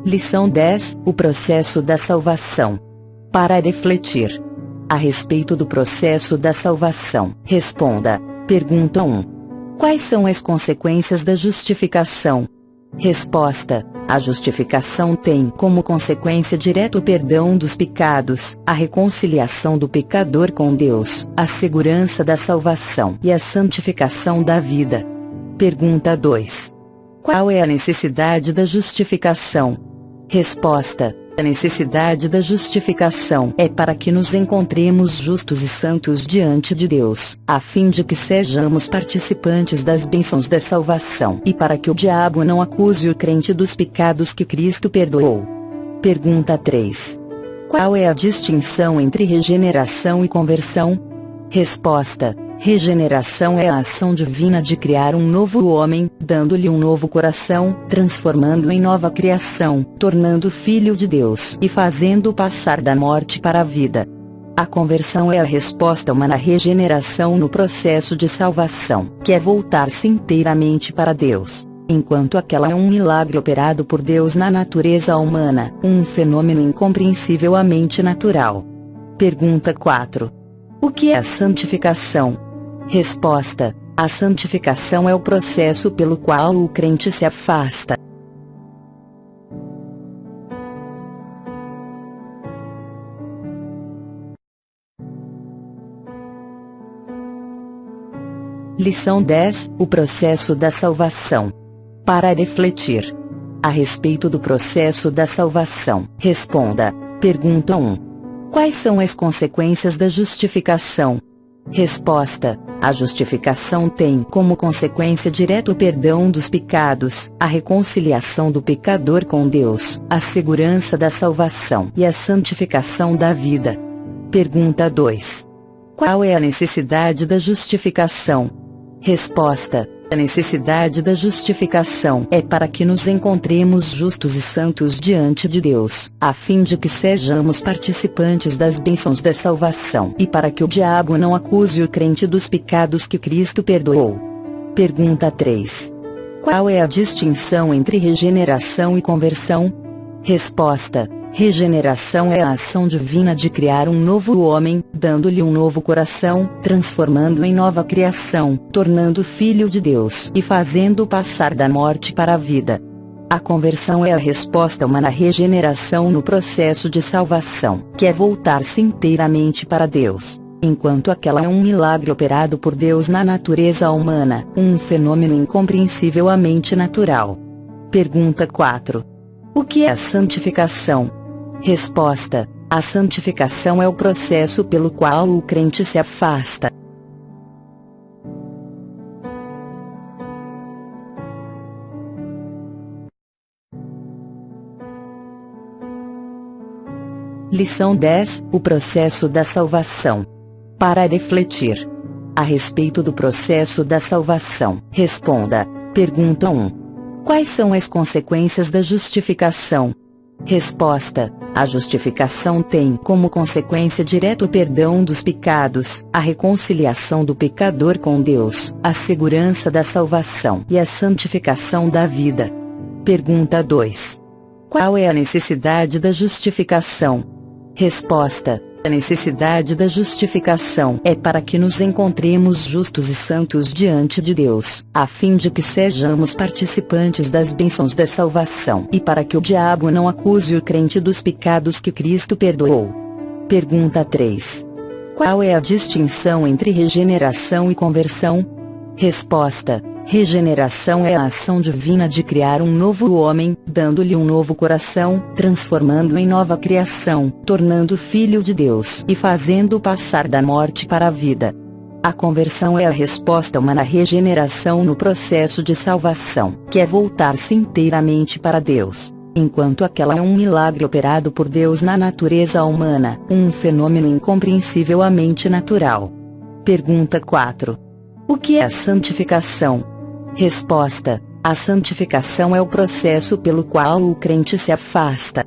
Lição 10: O processo da salvação. Para refletir a respeito do processo da salvação, responda. Pergunta 1. Quais são as consequências da justificação? Resposta: a justificação tem como consequência direta o perdão dos pecados, a reconciliação do pecador com Deus, a segurança da salvação e a santificação da vida. Pergunta 2. Qual é a necessidade da justificação? Resposta: a necessidade da justificação é para que nos encontremos justos e santos diante de Deus, a fim de que sejamos participantes das bênçãos da salvação e para que o diabo não acuse o crente dos pecados que Cristo perdoou. Pergunta 3. Qual é a distinção entre regeneração e conversão? Resposta: regeneração é a ação divina de criar um novo homem, dando-lhe um novo coração, transformando-o em nova criação, tornando filho de Deus e fazendo-o passar da morte para a vida. A conversão é a resposta humana à regeneração no processo de salvação, que é voltar-se inteiramente para Deus, enquanto aquela é um milagre operado por Deus na natureza humana, um fenômeno incompreensível à mente natural. Pergunta 4. O que é a santificação? Resposta: a santificação é o processo pelo qual o crente se afasta Lição 10: O processo da salvação. Para refletir a respeito do processo da salvação, responda. Pergunta 1. Quais são as consequências da justificação? Resposta: a justificação tem como consequência direta o perdão dos pecados, a reconciliação do pecador com Deus, a segurança da salvação e a santificação da vida. Pergunta 2. Qual é a necessidade da justificação? Resposta: a necessidade da justificação é para que nos encontremos justos e santos diante de Deus, a fim de que sejamos participantes das bênçãos da salvação e para que o diabo não acuse o crente dos pecados que Cristo perdoou. Pergunta 3. Qual é a distinção entre regeneração e conversão? Resposta: regeneração é a ação divina de criar um novo homem, dando-lhe um novo coração, transformando-o em nova criação, tornando filho de Deus e fazendo-o passar da morte para a vida. A conversão é a resposta humana à regeneração no processo de salvação, que é voltar-se inteiramente para Deus, enquanto aquela é um milagre operado por Deus na natureza humana, um fenômeno incompreensível à mente natural. Pergunta 4. O que é a santificação? Resposta: a santificação é o processo pelo qual o crente se afasta Lição 10: O processo da salvação. Para refletir a respeito do processo da salvação, responda. Pergunta 1. Quais são as consequências da justificação? Resposta: a justificação tem como consequência direta o perdão dos pecados, a reconciliação do pecador com Deus, a segurança da salvação e a santificação da vida. Pergunta 2. Qual é a necessidade da justificação? Resposta: a necessidade da justificação é para que nos encontremos justos e santos diante de Deus, a fim de que sejamos participantes das bênçãos da salvação e para que o diabo não acuse o crente dos pecados que Cristo perdoou. Pergunta 3. Qual é a distinção entre regeneração e conversão? Resposta: regeneração é a ação divina de criar um novo homem, dando-lhe um novo coração, transformando-o em nova criação, tornando filho de Deus e fazendo-o passar da morte para a vida. A conversão é a resposta humana à regeneração no processo de salvação, que é voltar-se inteiramente para Deus, enquanto aquela é um milagre operado por Deus na natureza humana, um fenômeno incompreensível à mente natural. Pergunta 4. O que é a santificação? Resposta: a santificação é o processo pelo qual o crente se afasta